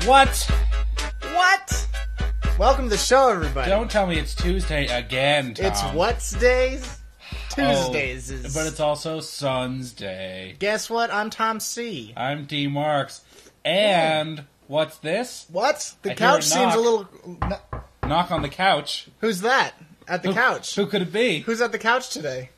What? What? Welcome to the show, everybody. Don't tell me it's Tuesday again, Tom. It's what's days? Tuesdays is... But it's also Sun's Day. Guess what? I'm Tom C. I'm D. Marks. And what's this? What? The I couch hear a seems a little... Knock on the couch. Who's that? At the couch? Who could it be? Who's at the couch today?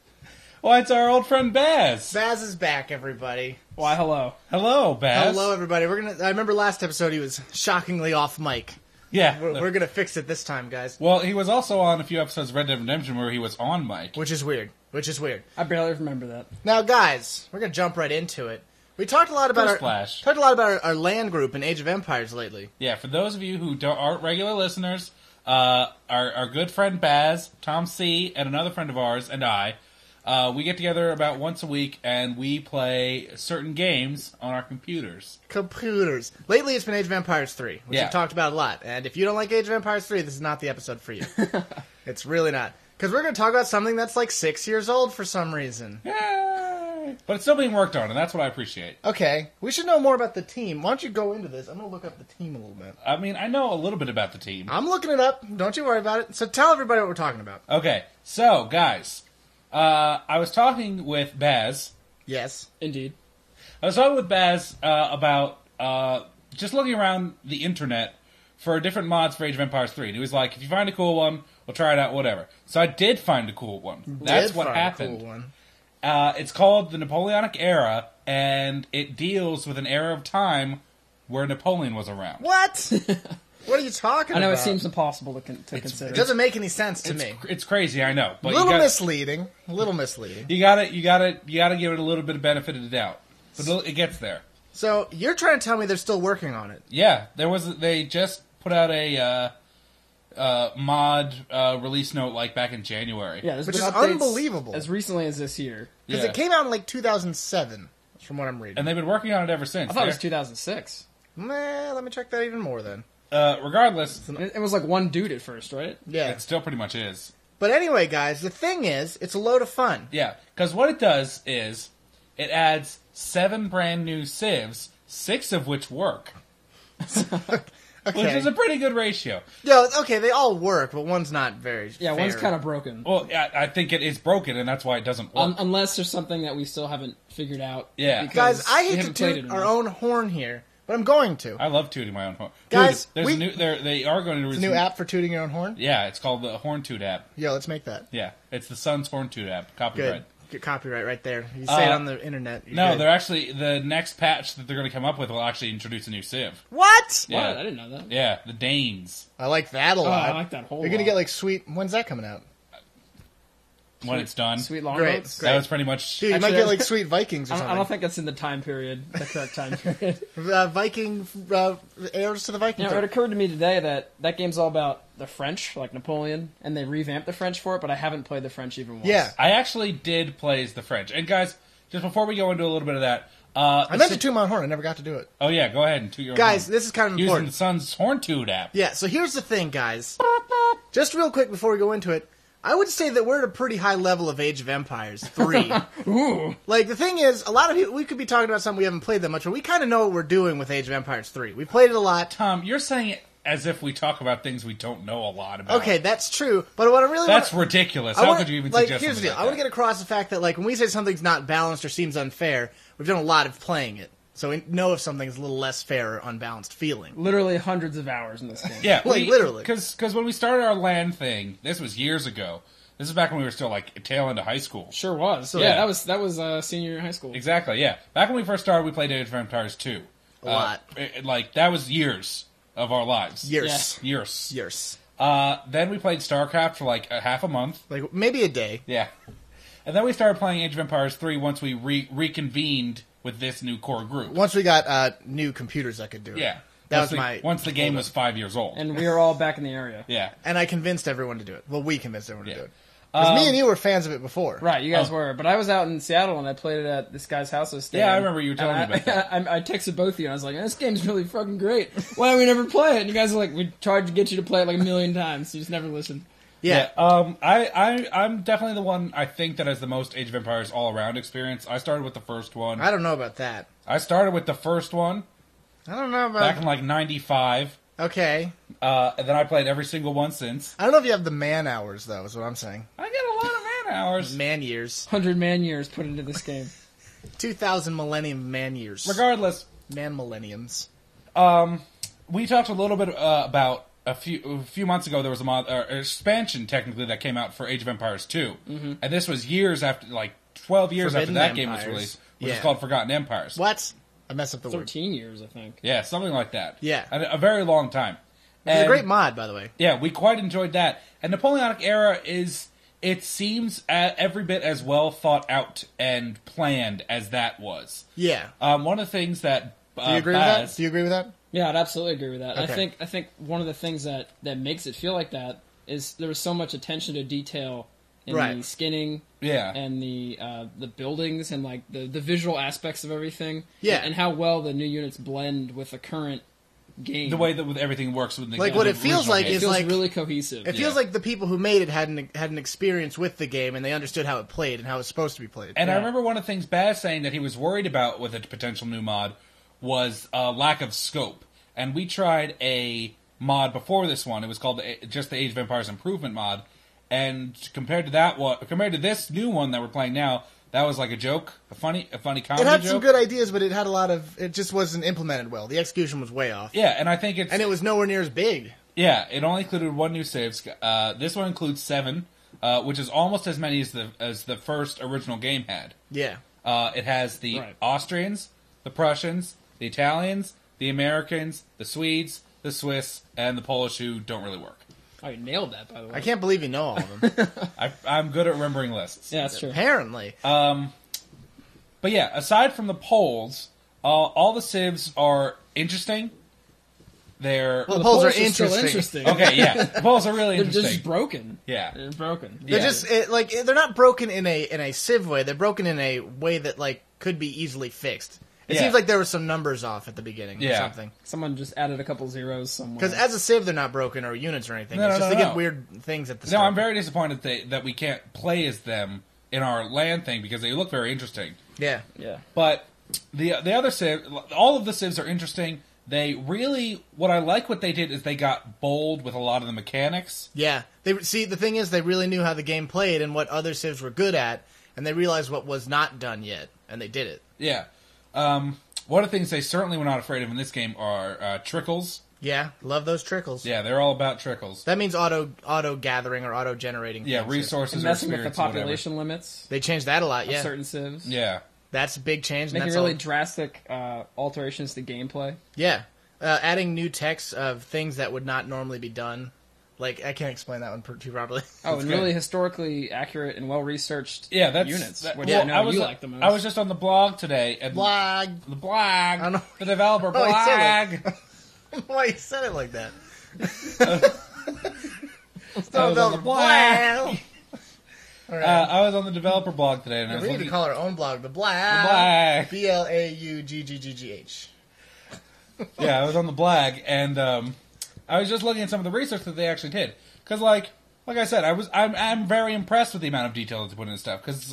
Well, it's our old friend Baz. Baz is back, everybody. Why, hello. Hello, Baz. Hello, everybody. I remember last episode he was shockingly off mic. Yeah. We're going to fix it this time, guys. Well, he was also on a few episodes of Red Dead Redemption where he was on mic. Which is weird. I barely remember that. Now, guys, we're going to jump right into it. We talked a lot about our land group in Age of Empires lately. Yeah, for those of you who aren't regular listeners, our good friend Baz, Tom C., and another friend of ours, and I, we get together about once a week and we play certain games on our computers. Lately, it's been Age of Empires 3, which Yeah. we've talked about a lot. And if you don't like Age of Empires 3, this is not the episode for you. It's really not. Because we're going to talk about something that's like 6 years old for some reason. Yay! But it's still being worked on, and that's what I appreciate. Okay, we should know more about the team. Why don't you go into this? I'm going to look up the team a little bit. I mean, I know a little bit about the team. I'm looking it up. Don't you worry about it. So tell everybody what we're talking about. Okay, so, guys, I was talking with Baz. Yes. Indeed. I was talking with Baz about just looking around the internet for different mods for Age of Empires 3. And he was like, if you find a cool one, we'll try it out, whatever. So I did find a cool one. That's what happened. Cool one. It's called the Napoleonic Era, and it deals with an era of time where Napoleon was around. What? What are you talking about? I know it seems impossible to consider. It doesn't make any sense to me. It's crazy, I know. But A little misleading. You gotta give it a little bit of benefit of the doubt. But it gets there. So you're trying to tell me they're still working on it? Yeah, they just put out a mod release note like back in January. Yeah, which is unbelievable. As recently as this year. Because it came out in like 2007, from what I'm reading. And they've been working on it ever since. I thought it was 2006. Let me check that even more then. Regardless, it was like one dude at first, right? Yeah. It still pretty much is. But anyway, guys, the thing is, it's a load of fun. Yeah, because what it does is it adds 7 brand new civs, 6 of which work. Okay. Which is a pretty good ratio. Yeah, okay, they all work, but one's not very fair. One's kind of broken. Well, I think it is broken, and that's why it doesn't work. Unless there's something that we still haven't figured out. Yeah. Guys, I hate to toot our own horn here, but I'm going to. I love tooting my own horn. Guys, they are going to release a new app for tooting your own horn? Yeah, it's called the Horn Toot app. Yeah, let's make that. Yeah, it's the Sun's Horn Toot app. Copyright. Good. Get copyright right there. You say it on the internet. No, they're actually, the next patch that they're going to come up with will actually introduce a new civ. What? Yeah. What? I didn't know that. Yeah, the Danes. I like that a lot. I like that whole You're going to get like sweet... When's that coming out? When it's done. Sweet longboats. That was pretty much... Dude, you might get like sweet Vikings or something. I don't think that's in the time period, the correct time period. Viking... heirs to the Vikings. It occurred to me today that game's all about the French, like Napoleon, and they revamped the French for it, but I haven't played the French even once. Yeah. I actually did play as the French. And guys, just before we go into a little bit of that... I meant to toot my own horn. I never got to do it. Oh yeah, go ahead and toot your own Guys, horn. this is kind of Using important. the Sun's Horn Toot app. Yeah, so here's the thing, guys. Just real quick before we go into it, I would say that we're at a pretty high level of Age of Empires 3. Ooh. Like, the thing is, a lot of people, we could be talking about something we haven't played that much, but we kind of know what we're doing with Age of Empires 3. We played it a lot. Tom, you're saying it as if we talk about things we don't know a lot about. Okay, that's true, but what I really That's ridiculous. How could you even suggest here's the deal. something like I want to that? get across the fact that, like, when we say something's not balanced or seems unfair, we've done a lot of playing it. So we know if something's a little less fair or unbalanced feeling. Literally hundreds of hours in this game. Yeah, literally. Because when we started our LAN thing, this was years ago. This is back when we were still, like, tail end of high school. Sure was. So Yeah. that was senior year in high school. Exactly, yeah. Back when we first started, we played Age of Empires 2. A lot. That was years of our lives. Years. Years. Then we played STARCRAFT for, like, half a month. Like, maybe a day. Yeah. And then we started playing Age of Empires 3 once we reconvened with this new core group. Once we got new computers that could do it. Yeah. Once the game was 5 years old. And we were all back in the area. Yeah. And I convinced everyone to do it. Well, we convinced everyone to do it. Yeah. Because me and you were fans of it before. Right, you guys were. But I was out in Seattle and I played it at this guy's house I was staying Yeah, I in. remember you were telling me about that. I texted both of you and I was like, this game's really fucking great. Why don't we never play it? And you guys were like, we tried to get you to play it like a million times. You just never listened. Yeah. I'm definitely the one I think that has the most Age of Empires all-around experience. I started with the first one. I don't know about that. I started with the first one. I don't know about... back in like 95. Okay. And then I played every single one since. I don't know if you have the man hours, though, is what I'm saying. I get a lot of man hours. Man years. 100 man years put into this game. 2,000 millennium man years. Regardless. Man millenniums. We talked a little bit about a few months ago. There was a mod, expansion technically that came out for Age of Empires 2, and this was years after, like 12 years Forbidden after that Empires. game was released, which Yeah. is called Forgotten Empires. What? I messed up the word. 13 years, I think. Yeah, something like that. Yeah. A very long time. It's a And- great mod, by the way. Yeah, we quite enjoyed that. And Napoleonic Era it seems every bit as well thought out and planned as that was. Yeah. One of the things that Do you agree with Baz, that? Do you agree with that? Yeah, I'd absolutely agree with that. Okay. I think one of the things that makes it feel like that is there was so much attention to detail in Right. the skinning Yeah. and the buildings and like the visual aspects of everything. Yeah. And how well the new units blend with the current game. the way that everything works with the Like, what the it feels original like game. it is feels like- really cohesive. It feels Yeah. like the people who made it had an experience with the game, and they understood how it played and how it's supposed to be played. And I Yeah. remember one of the things Baz saying that he was worried about with a potential new mod was lack of scope. And we tried a mod before this one. It was called just the Age of Empires Improvement mod. And compared to this new one that we're playing now, that was like a joke, a funny comedy It had joke. some good ideas, but it had a lot of... It just wasn't implemented well. The execution was way off. Yeah, and I think it's... And it was nowhere near as big. Yeah, it only included one new save. This one includes 7, which is almost as many as the first original game had. Yeah. It has the Right. Austrians, the Prussians, the Italians, the Americans, the Swedes, the Swiss, and the Polish who don't really work. Oh, you nailed that, by the way. I can't believe you know all of them. I'm good at remembering lists. Yeah, that's true. Apparently. But yeah, aside from the polls, all the civs are interesting. They're... Well, the polls are still interesting. okay, yeah. The polls are really They're interesting. just broken. Yeah. They're broken. They're Yeah. just they're not broken in a civ way. They're broken in a way that like could be easily fixed. It Yeah. seems like there were some numbers off at the beginning or Yeah. something. Someone just added a couple zeros somewhere. Because as a civ, they're not broken or units or anything. No, It's no, just no, they no. get weird things at the No, start. I'm very disappointed that we can't play as them in our land thing because they look very interesting. Yeah. Yeah. But the other civ, all of the civs are interesting. They really, what they did is they got bold with a lot of the mechanics. Yeah. The thing is, they really knew how the game played and what other civs were good at, and they realized what was not done yet, and they did it. Yeah. One of the things they certainly were not afraid of in this game are trickles. Yeah, love those trickles. Yeah, they're all about trickles. That means auto gathering or auto generating. Yeah, things. resources And or messing with the experience or whatever. population limits They changed that a lot. of Yeah, certain civs. Yeah. that's a big change. And Making that's really all. drastic alterations to gameplay. Yeah, adding new text of things that would not normally be done. Like I can't explain that one too properly. Oh, and good. really historically accurate and well-researched Yeah, that's... units. that- which well, I know I was, you like the most. I was just on the blog today. And Blog. The blog. don't know. The developer Oh, he said blog. Why you said it like that? I was on the blog. All right. I was on the developer blog today, and I was we need to looking... call our own blog the Blag. Blag. BLAUGGGH. Yeah, I was on the blag, and I was just looking at some of the research that they actually did. Because, like I said, I'm very impressed with the amount of detail that they put into stuff. Because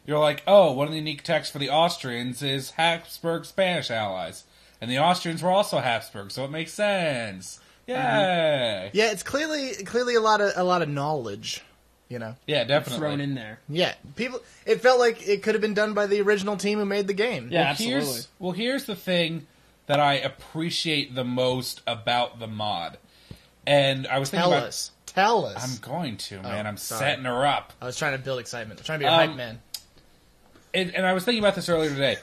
you're like, oh, one of the unique texts for the Austrians is Habsburg Spanish allies, and the Austrians were also Habsburg, so it makes sense. Yay! Yeah, it's clearly a lot of knowledge. You know. Yeah, definitely. thrown in there. Yeah, people. It felt like it could have been done by the original team who made the game. Yeah, Well, absolutely. Here's the thing that I appreciate the most about the mod, and I was thinking Tell about. us. Tell us. I'm going to, man. I'm sorry. setting her up. I was trying to build excitement. I'm trying to be a hype man. And I was thinking about this earlier today,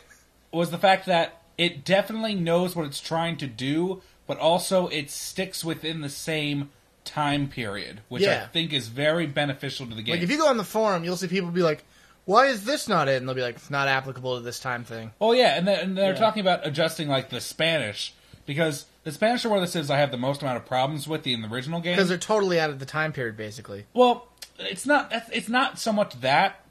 was the fact that it definitely knows what it's trying to do, but also it sticks within the same time period, which I Yeah. think is very beneficial to the game. Like if you go on the forum, you'll see people be like, "Why is this not it?" And they'll be like, "It's not applicable to this time thing." Oh yeah, and they're Yeah. talking about adjusting like the Spanish, because the Spanish are one of the civs I have the most amount of problems with in the original game. Because they're totally out of the time period, basically. Well, it's not so much that.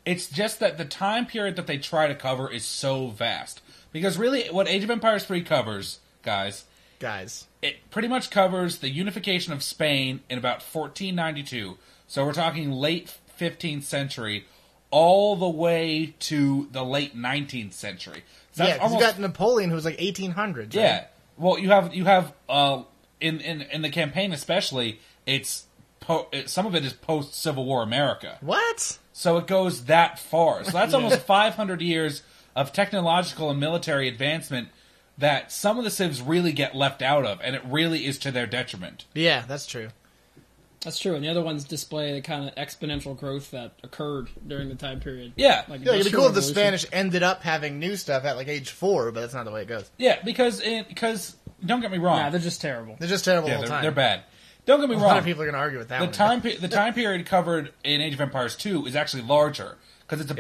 It's just that the time period that they try to cover is so vast. Because really, what Age of Empires 3 covers, guys, Guys. it pretty much covers the unification of Spain in about 1492. So we're talking late 15th century, all the way to the late 19th century. So Yeah, because you got Napoleon, who was like 1800s. Right? Yeah. Well, you have in the campaign especially, some of it is post Civil War America. What? So it goes that far. So that's almost 500 years of technological and military advancement that some of the civs really get left out of, and it really is to their detriment. Yeah, that's true. That's true, and the other ones display the kind of exponential growth that occurred during the time period. Yeah. Like Yeah, it'd be Industrial cool if the Revolution. Spanish ended up having new stuff at like age 4, but that's not the way it goes. Yeah, because don't get me wrong. Nah, they're just terrible. They're just terrible Yeah, all the time. they're bad. Don't get me A wrong. lot of people are going to argue with that one. The time period covered in Age of Empires 2 is actually larger because it's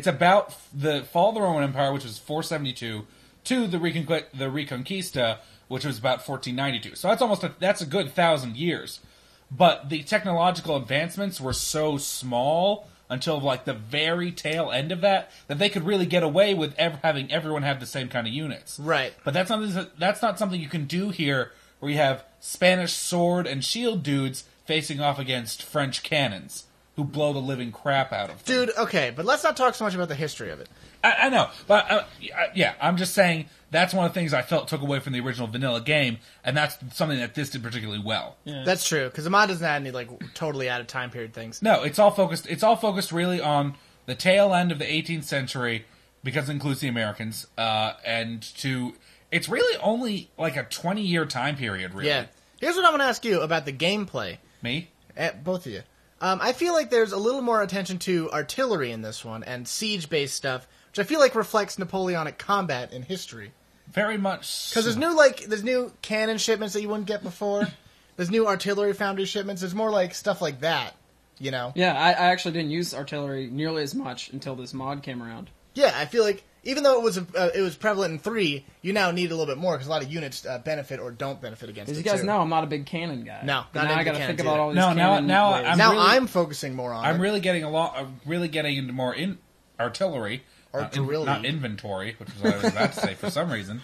about the fall of the Roman Empire, which was 472, to the Reconquista, which was about 1492. So that's a good 1,000 years. But the technological advancements were so small until like the very tail end of that they could really get away with having everyone have the same kind of units. Right. But that's not something you can do here, where you have Spanish sword and shield dudes facing off against French cannons who blow the living crap out of them. Dude, okay, but let's not talk so much about the history of it. I know, but yeah, I'm just saying that's one of the things I felt took away from the original vanilla game, and that's something that this did particularly well. Yeah. That's true, because the mod doesn't have any like totally out of time period things. No, it's all focused really on the tail end of the 18th century, because it includes the Americans, it's really only like a 20-year time period, really. Yeah. Here's what I want to ask you about the gameplay. Me? Both of you. I feel like there's a little more attention to artillery in this one, and siege-based stuff, which I feel like reflects Napoleonic combat in history. Very much. Because there's new cannon shipments that you wouldn't get before. There's new artillery foundry shipments. There's more like stuff like that, you know? Yeah, I actually didn't use artillery nearly as much until this mod came around. Yeah, I feel like even though it was prevalent in 3, you now need a little bit more because a lot of units benefit or don't benefit against it. As you guys too. know, I'm not a big cannon guy. No, now not I into got to cannons think about either. all these No, cannon now ways. I'm focusing more on it. I'm really getting into more artillery. Artillery. Not inventory, which is what I was about to say for some reason.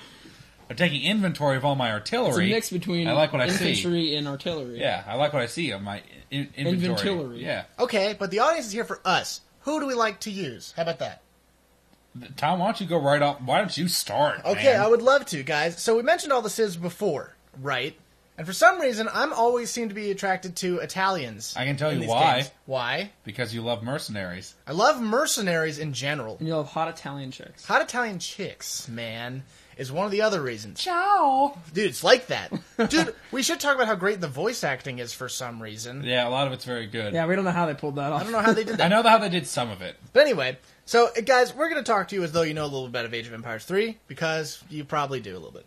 I'm taking inventory of all my artillery. It's a mix between I like what I infantry see. and artillery. Yeah, I like what I see on my inventory. Inventillery. Yeah. Okay, but the audience is here for us. Who do we like to use? How about that? Tom, why don't you go right off? Why don't you start? Okay, man? I would love to, guys. So we mentioned all the civs before, right? And for some reason, I'm always seem to be attracted to Italians. I can tell in you these why. games. Why? Because you love mercenaries. I love mercenaries in general. And you'll have hot Italian chicks. Hot Italian chicks, man, is one of the other reasons. Ciao. Dude, it's like that. Dude, we should talk about how great the voice acting is for some reason. Yeah, a lot of it's very good. Yeah, we don't know how they pulled that off. I don't know how they did I that. know how they did some of it. But anyway, so guys, we're going to talk to you as though you know a little bit of Age of Empires 3, because you probably do a little bit.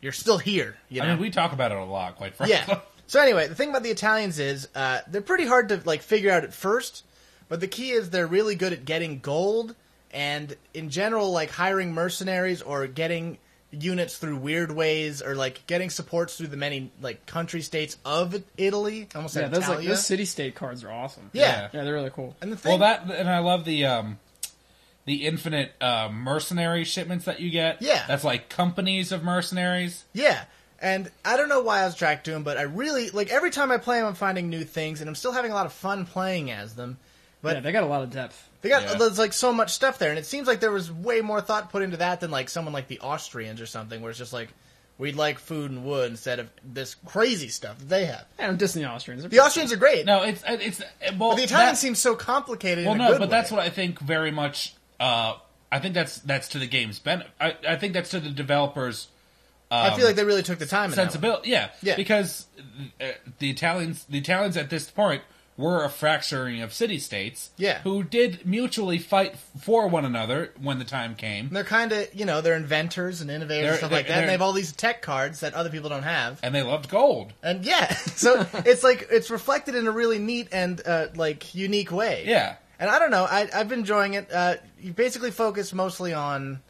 You're still here, you know? I mean, we talk about it a lot, quite frankly. Yeah. So anyway, the thing about the Italians is they're pretty hard to like figure out at first, but the key is they're really good at getting gold and in general like hiring mercenaries or getting units through weird ways or like getting supports through the many like country states of Italy. Almost Yeah, like those Italia. those city-state cards are awesome. Yeah. Yeah, they're really cool. And the thing, And I love the infinite mercenary shipments that you get. Yeah. That's like companies of mercenaries. yeah. And I don't know why I was attracted to them, but I really like every time I play them, I'm finding new things, and I'm still having a lot of fun playing as them. But Yeah, they got a lot of depth. they got Yeah. there's like so much stuff there, and it seems like there was way more thought put into that than like someone like the Austrians or something, where it's just like we'd like food and wood instead of this crazy stuff that they have. I don't diss the Austrians. The Austrians are great, No, well, but the Italians seem so complicated. Well, in a no, good but way. that's what I think very much. I think that's to the game's benefit. I think that's to the developers. I feel like they really took the time in that one. Sensibility, yeah, because the Italians at this point were a fracturing of city-states, Yeah. who did mutually fight for one another when the time came, And they're kind of, they're inventors and innovators and stuff like that, and they have all these tech cards that other people don't have. and they loved gold. And yeah, so it's like, it's reflected in a really neat and, unique way. Yeah. And I don't know, I've been enjoying it. You basically focus mostly on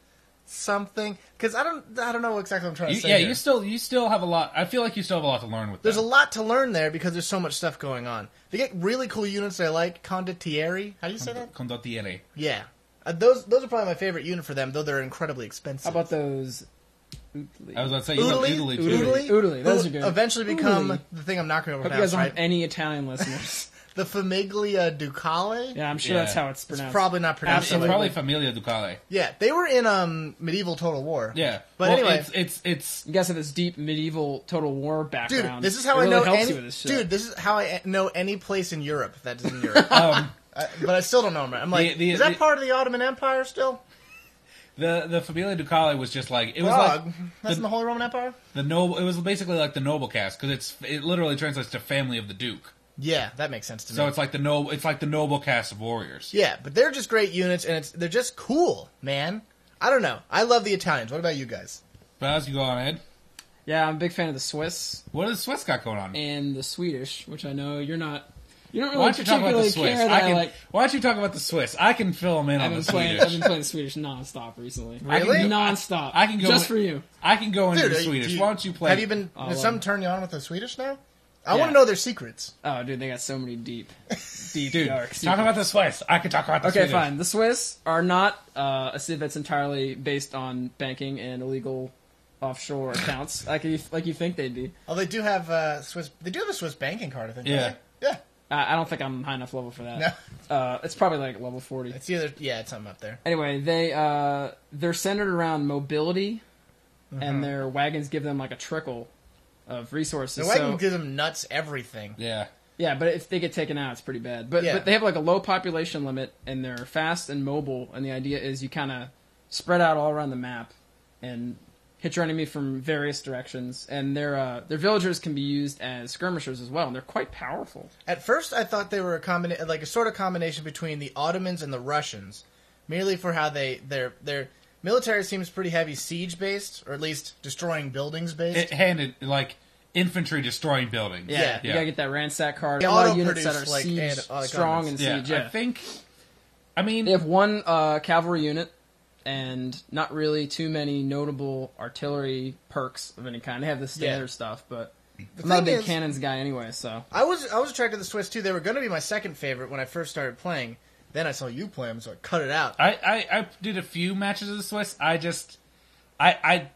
something, because I don't know exactly what I'm trying to say here. You still have a lot. I feel like you still have a lot to learn with There's a them. lot to learn there because there's so much stuff going on. They get really cool units I like. Condottieri. How do you say that? Condottieri. Yeah. Those are probably my favorite unit for them, though they're incredibly expensive. How about those? I was about to say you love Oodly? Italy too. Oodly. Those Who are good. eventually become Oodly. the thing I'm not going to Hope you guys overpronounce, don't right? have any Italian listeners. the Famiglia Ducale. Yeah, I'm sure Yeah. that's how it's pronounced. It's probably not pronounced. It's Absolutely. probably Familia Ducale. Yeah, they were in medieval Total War. Yeah. But well, anyway, You guys have this deep medieval Total War dude, background. this is how It I really know helps any. you with this shit. Dude, this is how I know any place in Europe that is in Europe. But I still don't know them. I'm like, is that part of the Ottoman Empire still? The Familia Ducale was just like it was Prague. like That's in the Holy Roman Empire. the noble. It was basically like the noble cast because it literally translates to family of the Duke. Yeah, that makes sense to me. So it's like the noble cast of warriors. Yeah, but they're just great units, and they're just cool, man. I don't know. I love the Italians. What about you guys? Baz, you go on ahead. Yeah, I'm a big fan of the Swiss What does Swiss got going on? and the Swedish, which I know you're not. You don't Why really don't you talk about the particularly Swiss? care that I like. Why don't you talk about the Swiss? I can fill them in on the I've Swedish. been playing the Swedish nonstop recently. Really? Nonstop. I can go just in- for you. I can go into Dude, the are you- Swedish. do you- Why don't you play? Have you been? Oh, Does well. something turn you on with the Swedish now? I Yeah. want to know their secrets. Oh, dude, they got so many deep, Dude, dark. talk secrets. about the Swiss. I can talk about the Okay, Swedish. fine. The Swiss are not a civ that's entirely based on banking and illegal offshore accounts, like you think they'd be. Oh, they do have Swiss. They do have a Swiss banking card, I think. Yeah. Right? Yeah. I don't think I'm high enough level for that. No, It's probably like level 40. it's either it's something up there. Anyway, they're centered around mobility, and their wagons give them like a trickle of resources. The wagon So, gives them nuts everything. Yeah. yeah, but if they get taken out, it's pretty bad. But Yeah. but they have like a low population limit, and they're fast and mobile. And the idea is you kind of spread out all around the map and hit your enemy from various directions. And their villagers can be used as skirmishers as well, and they're quite powerful. At first, I thought they were a sort of combination between the Ottomans and the Russians, merely for how their military seems pretty heavy siege based, or at least destroying buildings based. It handed like infantry destroying buildings. Yeah. You gotta get that ransack card. They A lot of auto-produce, units that are like, siege and, strong and Yeah, siege. Yeah. I think. I mean, They have one cavalry unit and not really too many notable artillery perks of any kind. They have the standard stuff, but I'm not a thing big is- cannons guy anyway, so. I was attracted to the Swiss too. They were going to be my second favorite when I first started playing. Then I saw you play them, so I cut it out. I did a few matches of the Swiss.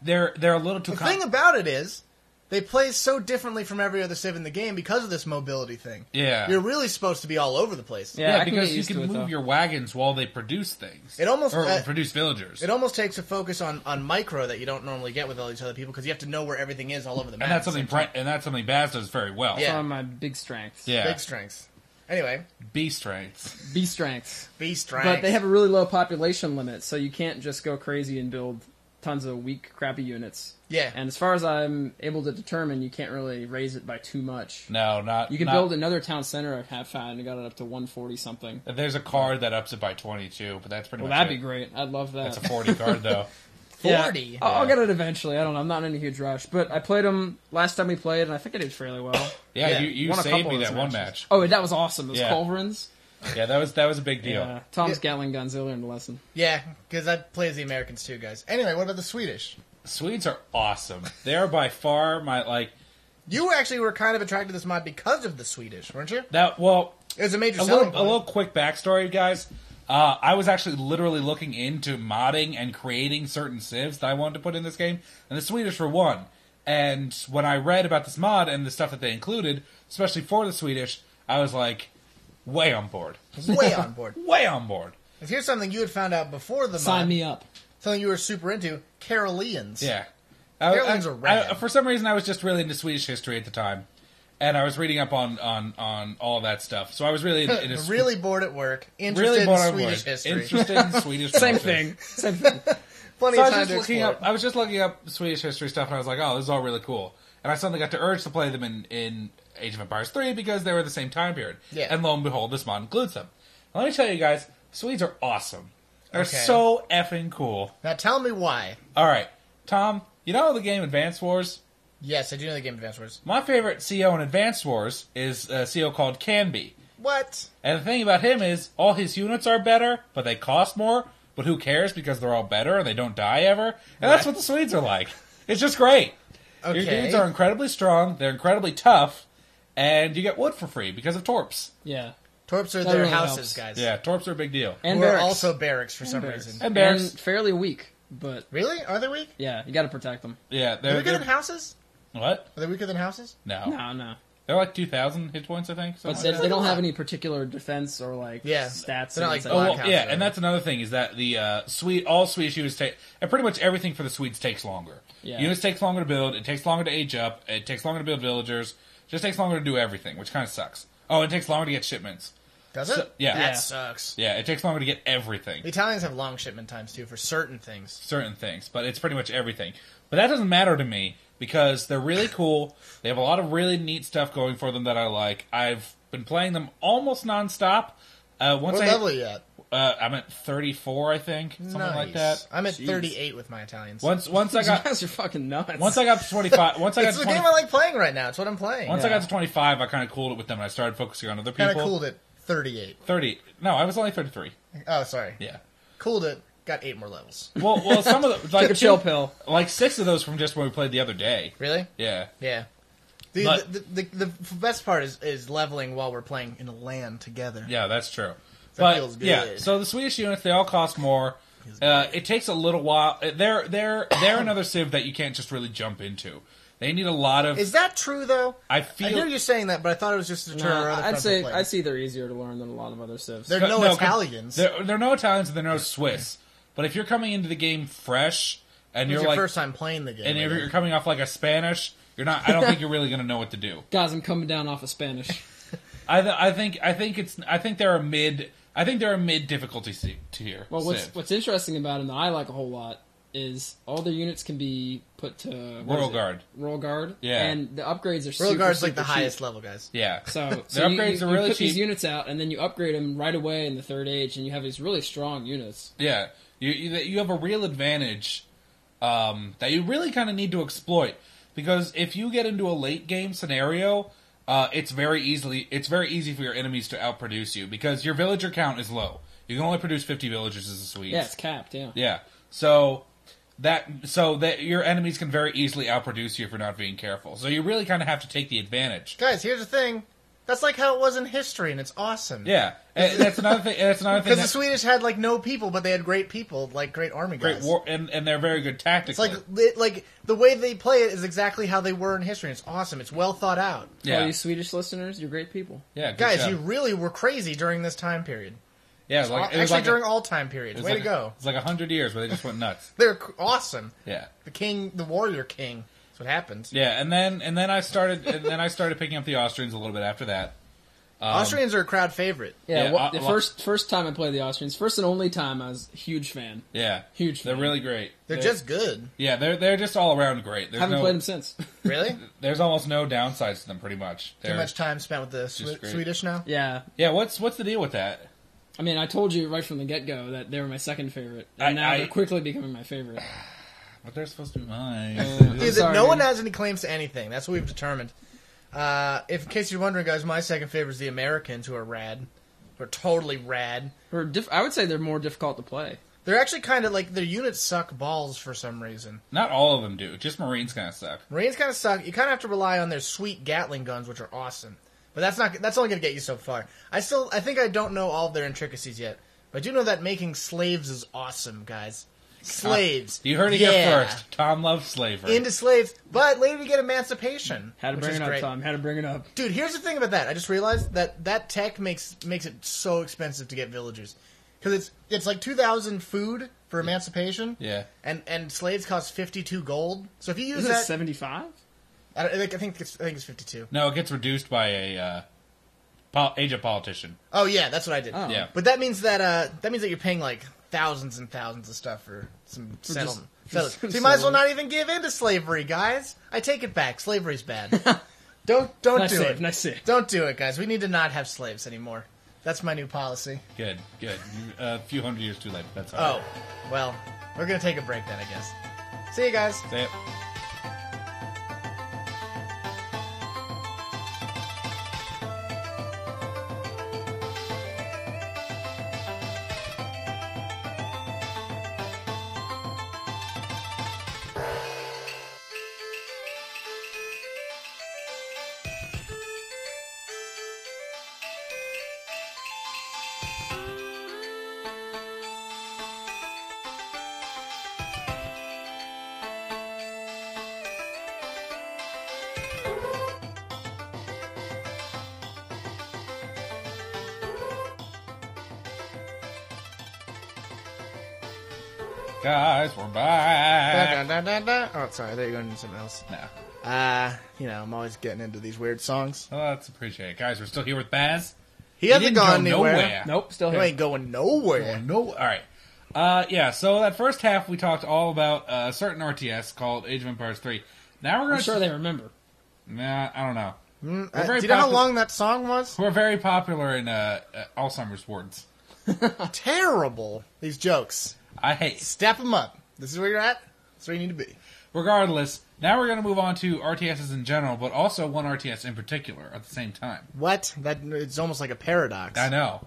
They're a little too. The thing about it is, they play so differently from every other civ in the game because of this mobility thing. Yeah. You're really supposed to be all over the place. Yeah, I can because get you used can to it, move though. your wagons while they produce things. It almost- or produce villagers. It almost takes a focus on micro that you don't normally get with all these other people because you have to know where everything is all over the map. and that's something Baz does very well. Yeah. One of my big strengths. Yeah. Big strengths. Anyway, B strengths. B strengths. B strengths. But they have a really low population limit, so you can't just go crazy and build tons of weak, crappy units. Yeah. And as far as I'm able to determine, you can't really raise it by too much. No, not. You can not- build another town center I have found and got it up to 140 something. There's a card that ups it by 22, but that's pretty Well, much that'd it. be great. I'd love that. That's a 40 card though. 40. Yeah. I'll get it eventually. I don't know. I'm not in a huge rush. But I played them last time we played, and I think I did fairly well. Yeah, Yeah. you Won a saved couple me of that those one matches. match. Oh, that was awesome. Those Yeah. culverins. Yeah, that was a big deal. Yeah. Tom's Yeah. Gatling guns. They learned a lesson. Yeah, because I play as the Americans too, guys. Anyway, what about the Swedish? Swedes are awesome. They are by far You actually were kind of attracted to this mod because of the Swedish, weren't you? that. Well, It was a major a selling little point. quick backstory, guys. I was actually literally looking into modding and creating certain civs that I wanted to put in this game, and the Swedish were one. And when I read about this mod and the stuff that they included, especially for the Swedish, I was like, way on board. Way on board. Way on board. And here's something you had found out before the mod. Sign me up. Something you were super into: Caroleans. Yeah. Carolines are rad. For some reason, I was just really into Swedish history at the time. And I was reading up on all that stuff. So I was really into Really bored at work. Interested really in bored on Swedish work. history. Interested in Swedish Same culture. thing. Same thing. Plenty So I of time was, to just looking explore. up, I was just looking up Swedish history stuff, and I was like, oh, this is all really cool. And I suddenly got to urge to play them in Age of Empires 3 because they were the same time period. Yeah. And lo and behold, this mod includes them. Now, let me tell you guys, Swedes are awesome. They're Okay. so effing cool. Now tell me why. All right, Tom, you know the game Advance Wars? Yes, I do know the game Advance Wars. My favorite CO in Advance Wars is a CO called Canby. What? And the thing about him is, all his units are better, but they cost more. But who cares because they're all better and they don't die ever? And that's what the Swedes are like. It's just great. Your Okay. dudes are incredibly strong, they're incredibly tough, and you get wood for free because of torps. Yeah. Torps are That their really houses, helps. guys. Yeah, torps are a big deal. And Who are barracks. also barracks for some Barracks. reason. And barracks. And fairly weak, but Really? Are they weak? yeah, you got to protect them. Yeah, Are they weaker than houses? What? Are they weaker than houses? No. No. They're like 2,000 hit points, I think. But something like they don't have any particular defense or like stats. They're not like against Oh, anything. well, yeah, and that's another thing is that the all Swedish units take, and pretty much everything for the Swedes takes longer. Yeah. Units takes longer to build. It takes longer to age up. It takes longer to build villagers. It just takes longer to do everything, which kind of sucks. Oh, it takes longer to get shipments. Does it? So, yeah. That sucks. Yeah, it takes longer to get everything. The Italians have long shipment times, too, for certain things. Certain things, but it's pretty much everything. But that doesn't matter to me because they're really cool. They have a lot of really neat stuff going for them that I like. I've been playing them almost nonstop. What level are you at? I'm at 34, I think, something like that. I'm at 38 with my Italians. Once I got, You guys are fucking nuts. once I got to 25, once I got It's to the 20, game I like playing right now. It's what I'm playing. once I got to 25, I kind of cooled it with them, and I started focusing on other people. Kind of cooled it. 38. 30. No, I was only 33. Oh, sorry. Yeah. Cooled it. Got 8 more levels. Well, some of the like Take a chill pill. like 6 of those from just when we played the other day. Really? Yeah. Yeah. But- The best part is leveling while we're playing in a LAN together. Yeah, that's true. That feels good. Yeah, so the Swedish units, they all cost more. It takes a little while. They're another civ that you can't just really jump into. They need a lot of. Is that true though? I I feel hear you saying that, but I thought it was just to deter our other friends from playing. I'd say they're easier to learn than a lot of other civs. They're no Italians. They're no Italians and they're no Swiss. But if you're coming into the game fresh and It was you're your like, first time playing the game. and if I you're think. coming off like a Spanish, you're not. I don't think you're really going to know what to do. Guys, I'm coming down off of Spanish. I think they're a mid difficulty tier. Well, civ. what's interesting about them that I like a whole lot is all their units can be put to Royal Guard. Royal Guard. Yeah. And the upgrades are Royal super, Guard's like super the cheap. highest level, guys. Yeah. So Their upgrades are really put cheap. these units out, and then you upgrade them right away in the third age, and you have these really strong units. Yeah, you have a real advantage that you really kind of need to exploit because if you get into a late game scenario, it's very easy for your enemies to outproduce you because your villager count is low. You can only produce 50 villagers as a Swede. Yeah, it's capped. Yeah. Yeah, so that your enemies can very easily outproduce you if you're not being careful. So you really kind of have to take the advantage. Guys, here's the thing. That's like how it was in history, and it's awesome. Yeah, and that's another thing. Because the Swedish had like no people, but they had great people, like great army guys. great war, and they're very good It's tactically. like the way they play it is exactly how they were in history. And it's awesome. It's well thought out. Yeah, All you Swedish listeners, you're great people. yeah, good Guys, job. you really were crazy during this time peried. yeah, it was like During all time periods. Way to go. It's like 100 years where they just went nuts. They're awesome. Yeah, The warrior king. That's what happens. yeah, and then I started picking up the Austrians a little bit after that. Austrians are a crowd favorite. Yeah, Yeah, the first time I played the Austrians, first and only time, I was a huge fan. Yeah, Huge They're fan. really great. They're just good. Yeah, they're just all around great. There's Haven't no, played them since. Really? There's almost no downsides to them. Pretty much. Too They're, much time spent with the just great. Swedish now? Yeah. Yeah, what's the deal with that? I mean, I told you right from the get-go that they were my second favorite, and now they're quickly becoming my favorite. But they're supposed to be mine. Dude, sorry. no one has any claims to anything. That's what we've determined. In case you're wondering, guys, my second favorite is the Americans, who are rad. Who are totally rad. I would say they're more difficult to play. They're actually kind of like, their units suck balls for some reason. Not all of them do. Just Marines kind of suck. Marines kind of suck. You kind of have to rely on their sweet Gatling guns, which are awesome. But that's only going to get you so far. I think I don't know all of their intricacies yet. But I do know that making slaves is awesome, guys. Slaves. You heard it here first. Tom loves slavery. Into slaves. But later you get emancipation. Had to which bring is it up, great. Tom. Had to bring it up. Dude, here's the thing about that. I just realized that tech makes it so expensive to get villagers. Because it's like 2,000 food for emancipation. Yeah. And slaves cost 52 gold. So if you use Is it that... 75? I think it's 52. No, it gets reduced by a age of politician. Oh, yeah, that's what I did. Oh. Yeah. But that means that you're paying like thousands and thousands of stuff for some settlement. So you might as well not even give in to slavery, guys. I take it back. Slavery's bad. Don't Nice do save, it. nice save. Don't do it, guys. We need to not have slaves anymore. That's my new policy. Good. A few hundred years too late. That's all. Oh, well, we're gonna take a break then, I guess. See you guys. Say it. Guys, we're back. Oh, sorry, I thought you were going into something else. No. I'm always getting into these weird songs. Well, that's appreciated. Guys, we're still here with Baz. He hasn't didn't gone go anywhere. nowhere. Nope, still He here. ain't going nowhere. No. All right. Yeah, so that first half we talked all about a certain RTS called Age of Empires 3. Now we're going I'm sure they remember. Nah, I don't know. Do very you know how popu- long that song was? We're very popular in Alzheimer's wards. Terrible. These jokes. I hate. Step them up. This is where you're at. That's where you need to be. Regardless, now we're going to move on to RTSs in general, but also one RTS in particular at the same time. What? It's almost like a paradox. I know.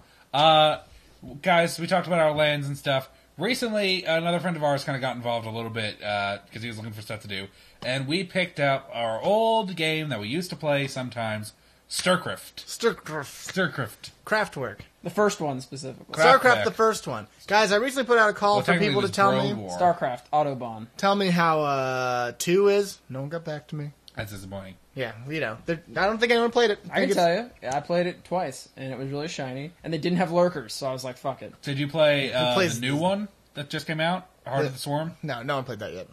Guys, we talked about our lands and stuff. Recently, another friend of ours kind of got involved a little bit because he was looking for stuff to do. And we picked up our old game that we used to play sometimes, STARCRAFT. STARCRAFT. Craftwork. The first one specifically. StarCraft, the first one. Guys, I recently put out a call for people to tell me StarCraft, Autobahn. tell me how 2 is. No one got back to me. That's disappointing. Yeah, I don't think anyone played it. I can tell you, I played it twice, and it was really shiny. And they didn't have lurkers, so I was like, fuck it. Did you play plays the new one that just came out, Heart of the Swarm? No one played that yet.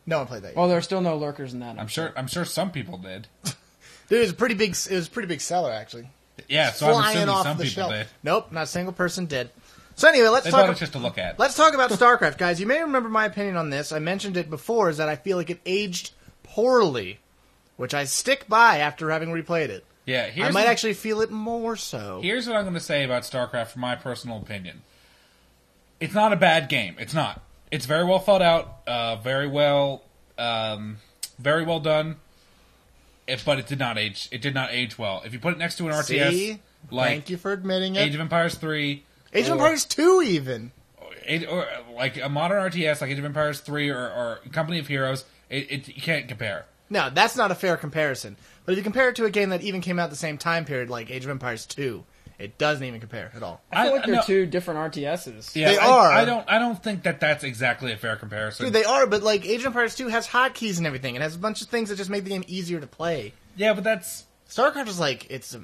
No one played that yet. Well, there are still no lurkers in that. I'm sure some people did. Dude, it was a pretty big seller, actually. Yeah, so I'm Flying assuming off some the people shelf. did. Nope, not a single person did. So anyway, They bought it just to look at. Let's talk about StarCraft, guys. You may remember my opinion on this. I mentioned it before, is that I feel like it aged poorly, which I stick by after having replayed it. Yeah, I might actually feel it more so. Here's what I'm going to say about StarCraft from my personal opinion. It's not a bad game. It's not. It's very well thought out, very well done. But it did not age. It did not age well. If you put it next to an RTS, See? like Thank you for admitting it. Age of Empires 3, Age of Empires 2 even. or like a modern RTS like Age of Empires 3 or Company of Heroes, you can't compare. No, that's not a fair comparison. But if you compare it to a game that even came out the same time period, like Age of Empires 2, it doesn't even compare at all. I feel like they're no. two different RTSs. Yeah, They are. I don't think that's exactly a fair comparison. Dude, they are, but like Age of Empires 2 has hotkeys and everything. It has a bunch of things that just make the game easier to play. Yeah, but that's StarCraft is like it's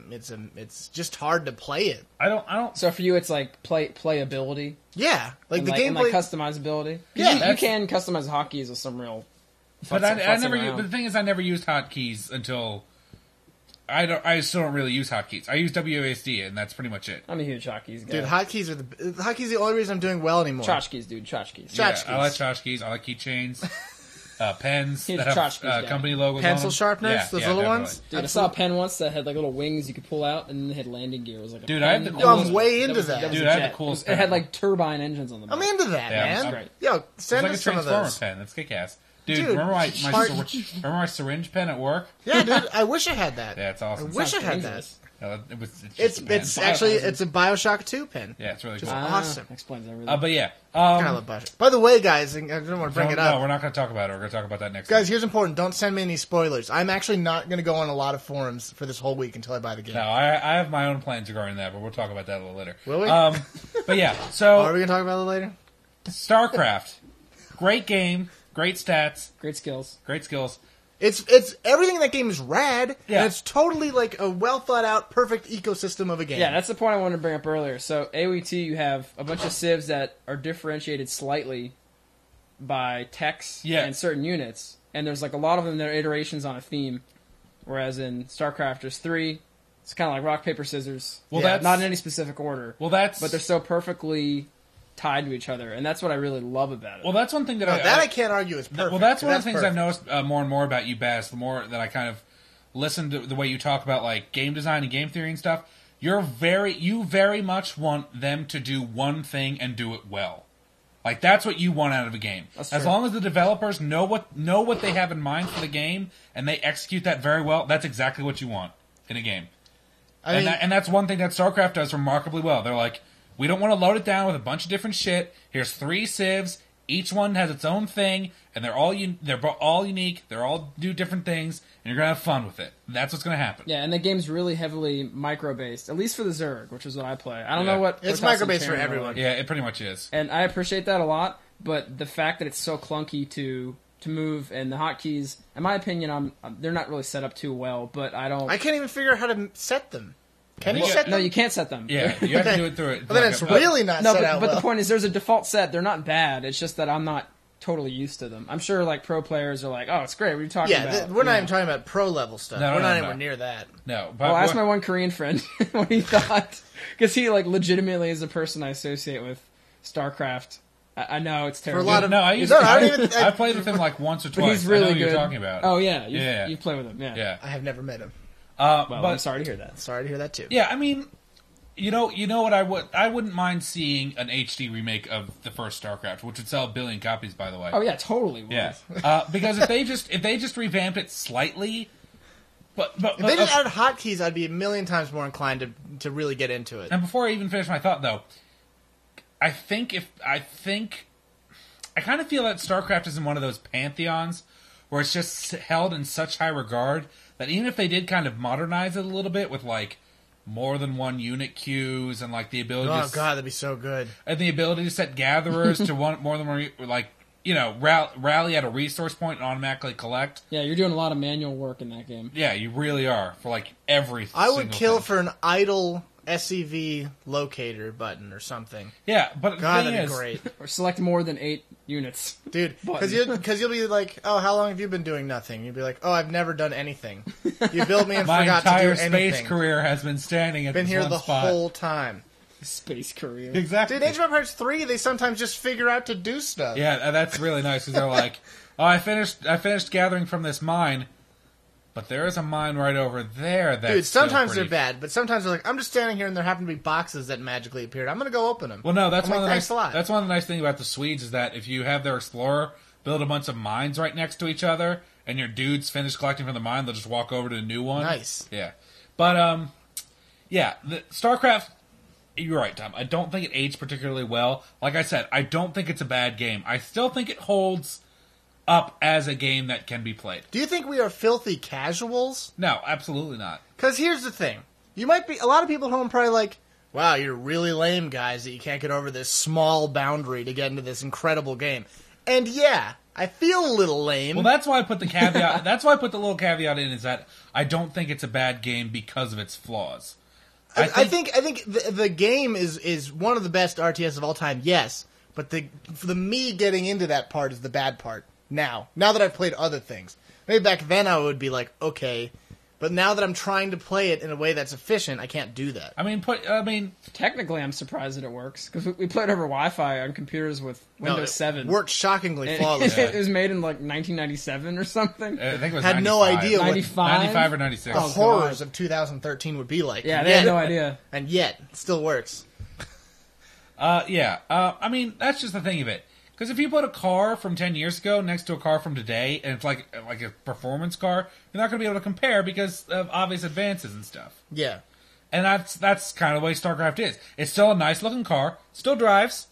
just hard to play it. I don't. So for you, it's like playability. Yeah, like And the like, gameplay. and like customizability. Yeah, you can customize hotkeys with some real. But I never. around. But the thing is, I never used hotkeys until I still don't really use hotkeys. I use WASD, and that's pretty much it. I'm a huge hotkeys guy. Dude, hotkeys are the only reason I'm doing well anymore. Tchotchkes, dude. Tchotchkes. Tchotchkes. Yeah, I like tchotchkes. I like keychains, pens Huge that have tchotchkes guy. company logos. Pencil on them. sharpeners, Yeah, those yeah, little definitely. ones. Dude, I saw a pen once that had like little wings you could pull out, and then it had landing gear. It was like a Dude, pen. I had the Yo, coolest. I'm way into was- that. was Dude, a I had the jet. coolest It had pen. like turbine engines on the back. I'm into that, Yeah, man. I'm great. Yo, It's send like a us some of Transformer those. pen. That's kick ass. Dude, Dude, remember my smart- remember my syringe pen at work? Yeah, dude, I wish I had that. Yeah, it's awesome. I wish I Sounds had that. dangerous. It's just a pen. It's actually it's a BioShock 2 pen. Yeah, it's really Just cool. awesome. Explains everything. But yeah, I love BioShock. By the way, guys, I don't want to bring it no, up. we're not going to talk about it. We're going to talk about that next. Guys, week. here's important. Don't send me any spoilers. I'm actually not going to go on a lot of forums for this whole week until I buy the game. No, I have my own plans regarding that, but we'll talk about that a little later. Will we? But yeah, so Are we going to talk about it later? StarCraft, great game, great stats, Great skills. great skills. It's everything in that game is rad, Yeah. and it's totally like a well thought out, perfect ecosystem of a game. Yeah, that's the point I wanted to bring up earlier. So AOE2, you have a bunch of civs that are differentiated slightly by techs Yeah. and certain units, and there's like a lot of them that are iterations on a theme. Whereas in StarCraft, there's 3. It's kind of like rock paper scissors. Well, Yeah, that's Not in any specific order, well, that's but they're so perfectly tied to each other, and that's what I really love about it. well, that's one thing that No, that I can't argue is perfect. Well, that's one of the things perfect. I've noticed more and more about you, Baz. The more that I kind of listen to the way you talk about like game design and game theory and stuff, you very much want them to do one thing and do it well. Like that's what you want out of a game. That's As true. long as the developers know what they have in mind for the game and they execute that very well, that's exactly what you want in a game. I mean, And that's one thing that StarCraft does remarkably well. They're like, we don't want to load it down with a bunch of different shit. Here's 3 civs. Each one has its own thing, and they're all unique. They're all do different things, and you're gonna have fun with it. That's what's gonna happen. Yeah, and the game's really heavily micro-based, at least for the Zerg, which is what I play. I don't Yeah. know what... It's Protoss micro-based and for Terran are everyone. like. Yeah, it pretty much is. And I appreciate that a lot, but the fact that it's so clunky to move, and the hotkeys, in my opinion, they're not really set up too well, but I don't... I can't even figure out how to set them. Can you think set No, them? you can't set them. Yeah, you have to do it through it. But then it's really not No, set but, out but well. the point is, there's a default set. They're not bad. It's just that I'm not totally used to them. I'm sure like pro players are like, oh, it's great. What are you talking Yeah, about? we're not You even know? talking about pro level stuff. No, We're no, not no, anywhere no. near that. No, but Well, ask my one Korean friend what he thought, because he like legitimately is a person I associate with StarCraft. I know it's For a terrible. lot of No, I used No, to. I don't even- I played with him like once or but twice. he's really I know good. what you're talking about. Oh yeah, Yeah. you play with him. Yeah. Yeah. I have never met him. Well, But I'm sorry to hear that. Sorry to hear that too. yeah, I mean, you know what I wouldn't mind seeing an HD remake of the first StarCraft, which would sell 1 billion copies, by the way. Oh yeah, totally. Would. Yeah, because if they just revamped it slightly, but If they just added hotkeys, I'd be a million times more inclined to really get into it. and before I even finish my thought though, I kind of feel that StarCraft is in one of those pantheons where it's just held in such high regard that even if they did kind of modernize it a little bit with like more than one unit queues and like the ability Oh to god, that'd be so good. and the ability to set gatherers to one more than one, like, you know, rally at a resource point and automatically collect. Yeah, you're doing a lot of manual work in that game. Yeah, you really are for like every. I would single kill thing. for an idle SCV locator button or something. Yeah, but the God, thing that'd is, be great, Or select more than 8 units. dude. Button. Because you'll be like, oh, how long have you been doing nothing? You'll be like, oh, I've never done anything. You built me and my forgot entire to do space anything. career has been standing at Been this here one the spot. whole time. Space career. Exactly. Dude, Age of Empires 3, they sometimes just figure out to do stuff. Yeah, that's really nice because they're like, oh, I finished gathering from this mine, but there is a mine right over there. That's Dude, sometimes still they're pretty. bad, but sometimes they're like, I'm just standing here and there happen to be boxes that magically appeared. I'm gonna go open them. Well, no, that's I'm one like, of the thanks nice. a lot. That's one of the nice things about the Swedes is that if you have their explorer build a bunch of mines right next to each other, and your dudes finish collecting from the mine, they'll just walk over to a new one. Nice. Yeah, but yeah, the StarCraft. You're right, Tom. I don't think it aged particularly well. Like I said, I don't think it's a bad game. I still think it holds up as a game that can be played. Do you think we are filthy casuals? No, absolutely not. Because here's the thing. You might be, a lot of people at home probably like, wow, you're really lame, guys, that you can't get over this small boundary to get into this incredible game. And yeah, I feel a little lame. Well, that's why I put the caveat. That's why I put the little caveat in is that I don't think it's a bad game because of its flaws. I think the game is one of the best RTS of all time, yes. But the me getting into that part is the bad part. Now that I've played other things. Maybe back then I would be like, okay. But now that I'm trying to play it in a way that's efficient, I can't do that. I mean, Technically, I'm surprised that it works, because we played over Wi-Fi on computers with Windows it 7. Worked shockingly It, flawlessly. it was made in like 1997 or something. I think it was Had 95. no idea what 95? 95 or 96. the Oh, horrors God. of 2013 would be like. Yeah, And they had yet- no idea. And yet, it still works. Yeah. I mean, that's just the thing of it. Because if you put a car from 10 years ago next to a car from today, and it's like a performance car, you're not going to be able to compare because of obvious advances and stuff. Yeah. And that's kind of the way StarCraft is. It's still a nice looking car, still drives,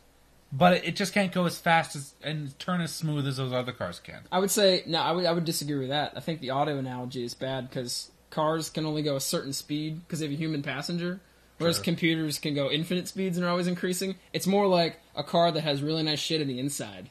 but it just can't go as fast as and turn as smooth as those other cars can. I would say no. I would disagree with that. I think the auto analogy is bad because cars can only go a certain speed because they have a human passenger, whereas Sure. computers can go infinite speeds and are always increasing. It's more like a car that has really nice shit in the inside.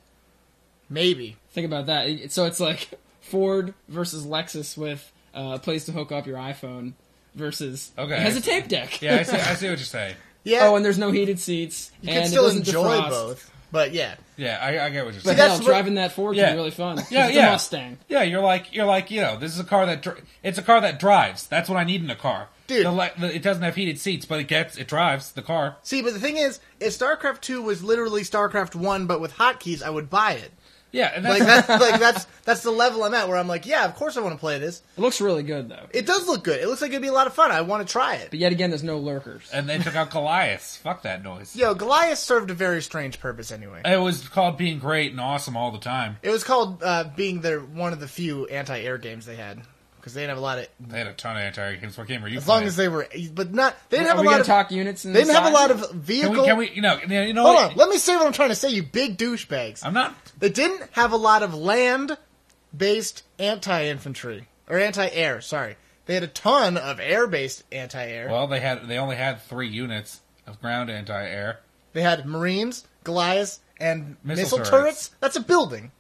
Maybe. Think about that. So it's like Ford versus Lexus with a place to hook up your iPhone versus Okay. it has a tape deck. Yeah, I see what you're saying. Yeah. Oh, and there's no heated seats. you and can still it doesn't enjoy defrost. both. But yeah. Yeah, I get what you're But saying. that's hell, what- driving that Ford Yeah. can be really fun. Yeah, It's yeah. the Mustang. Yeah, you're like, this is a car that it's a car that drives. That's what I need in a car. Dude. It doesn't have heated seats, but it drives the car. See, but the thing is, if StarCraft 2 was literally StarCraft 1 but with hotkeys, I would buy it. Yeah, and Like that's the level I'm at where I'm like, yeah, of course I want to play this. It looks really good though. It does look good. It looks like it'd be a lot of fun. I want to try it. But yet again, there's no lurkers. and they took out Goliath. Fuck that noise. Yo, Goliath served a very strange purpose anyway. It was called being great and awesome all the time. It was called being one of the few anti-air games they had. Because they didn't have a lot of... They had a ton of anti-air games. What game were you As playing? long as they were... But not... They didn't Are have a we lot gonna of... talk units? In They didn't have a lot of Can vehicle... we, you know Hold what? on. Let me say what I'm trying to say, you big douchebags. I'm not... They didn't have a lot of land-based anti-infantry. Or anti-air, sorry. They had a ton of air-based anti-air. Well, they only had 3 units of ground anti-air. They had Marines, Goliaths, and Missile missile turrets. turrets. That's a building.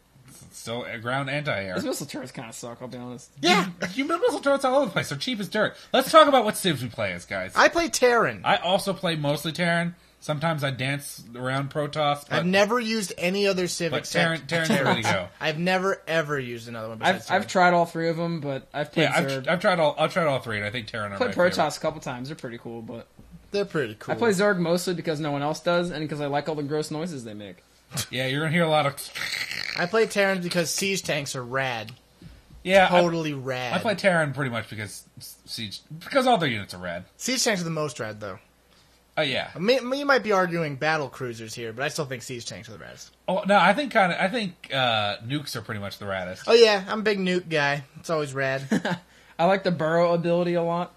It's still a ground anti-air. Those missile turrets kind of suck, I'll be honest. Yeah. You missile turrets all over the place. They're cheap as dirt. Let's talk about what civs we play as, guys. I play Terran. I also play mostly Terran. Sometimes I dance around Protoss. But, I've never used any other civ but except Terran's the way to go. I've never ever used another one besides Terran. I've tried all three of them, but I've played Zerg. I've tried all three, and I think Terran are I've my played favorite. Protoss a couple times. They're pretty cool, but They're pretty cool. I play Zerg mostly because no one else does, and because I like all the gross noises they make. Yeah, you're gonna hear a lot of. I play Terran because siege tanks are rad. Yeah, Totally rad. I play Terran pretty much because all their units are rad. Siege tanks are the most rad, though. Yeah. You might be arguing battle cruisers here, but I still think siege tanks are the raddest. Oh no, I think nukes are pretty much the raddest. Oh yeah, I'm a big nuke guy. It's always rad. I like the burrow ability a lot.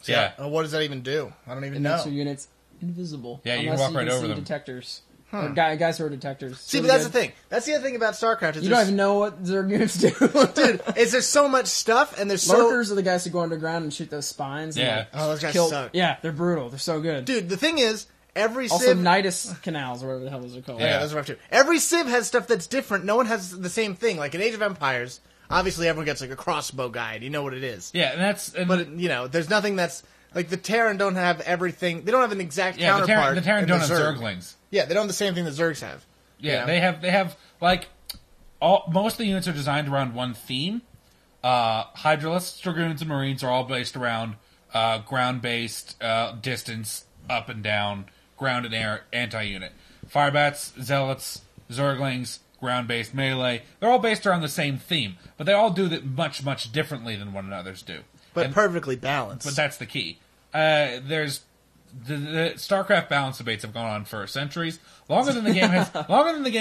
Yeah. What does that even do? I don't even It know. makes your units invisible. Yeah, you can unless walk right over see them. detectors. Or guys who are detectors. See, Really but that's good. the thing. That's the other thing about StarCraft. Is You don't even know what Zerg units do. dude, is there's so much stuff, and there's so... Lurkers are the guys who go underground and shoot those spines. And, Yeah. like, Oh, those guys kill... suck. Yeah, they're brutal. They're so good. Dude, the thing is, every Also, civ... Nidus canals, or whatever the hell those are called. Yeah, those are rough too. Every civ has stuff that's different. No one has the same thing. Like in Age of Empires, obviously everyone gets like a crossbow guide. You know what it is. Yeah, and that's... And But, there's nothing that's... Like, the Terran don't have everything... They don't have an exact yeah, counterpart. the Terran in don't have Zerg. Zerglings. Yeah, they don't have the same thing the Zergs have. Yeah, You know? they have like most of the units are designed around one theme. Hydralisks, Dragoons, and Marines are all based around ground-based distance, up and down, ground and air anti-unit. Firebats, Zealots, Zerglings, ground-based melee. They're all based around the same theme, but they all do it much, much differently than one another's do. But perfectly balanced. But that's the key. There's the StarCraft balance debates have gone on for centuries, longer than the game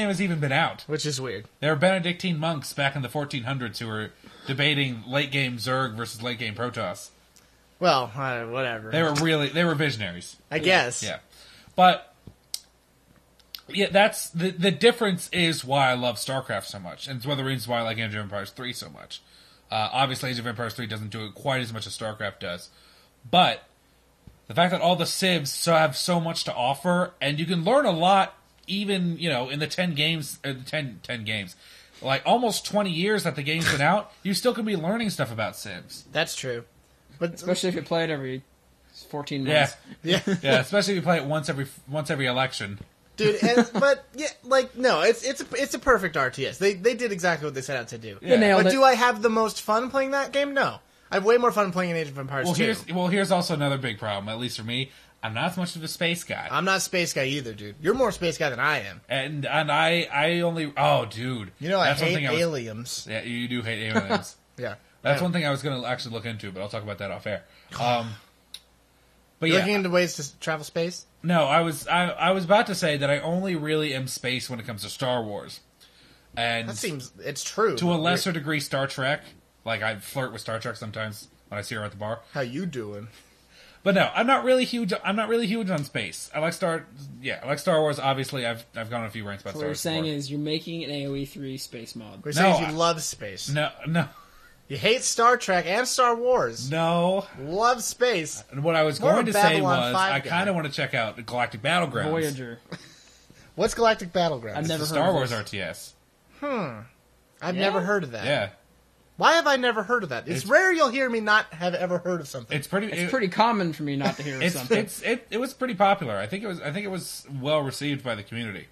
has even been out. Which is weird. There were Benedictine monks back in the 1400s who were debating late game Zerg versus late game Protoss. Well, whatever. They were visionaries. I guess. Yeah, but yeah, that's the difference is why I love StarCraft so much, and it's one of the reasons why I like Age of Empires 3 so much. Obviously, Age of Empires 3 doesn't do it quite as much as StarCraft does, but the fact that all the civs have so much to offer, and you can learn a lot, even in the 10 games, or the 10 games, like almost 20 years that the game's been out, you still can be learning stuff about civs. That's true. But Especially if you play it every 14 months. Yeah, yeah, yeah, especially if you play it once every election. dude. But yeah, no, it's a perfect RTS. They did exactly what they set out to do. Yeah. They nailed But it. do I have the most fun playing that game? No. I have way more fun playing in Age of Empires 2. Here's also another big problem, at least for me. I'm not as much of a space guy. I'm not a space guy either, dude. You're more a space guy than I am. And I only dude. I That's one hate thing aliens. Yeah, you do hate aliens. Yeah. That's one thing I was going to actually look into, but I'll talk about that off air. But You're yeah, looking into ways to travel space? no, I was about to say that I only really am space when it comes to Star Wars, and It's true. to a lesser degree Star Trek. Like I flirt with Star Trek sometimes when I see her at the bar. How you doing? But no, I'm not really huge on space. I like Star Wars. Obviously, I've gone on a few rants about So Star what you're Wars. saying before. is you're making an AoE 3 space mod. We're No, saying you love space. no. You hate Star Trek and Star Wars. No. Love space. And what I was More going of to a say Babylon was 5 I guy. kind of want to check out the Galactic Battlegrounds. Voyager. What's Galactic Battlegrounds? I've never It's a heard Star of Wars this. RTS. I've Yeah? never heard of that. Yeah. Why have I never heard of that? It's rare you'll hear me not have ever heard of something. It's pretty. It's pretty common for me not to hear of something. It was pretty popular. I think it was well received by the community.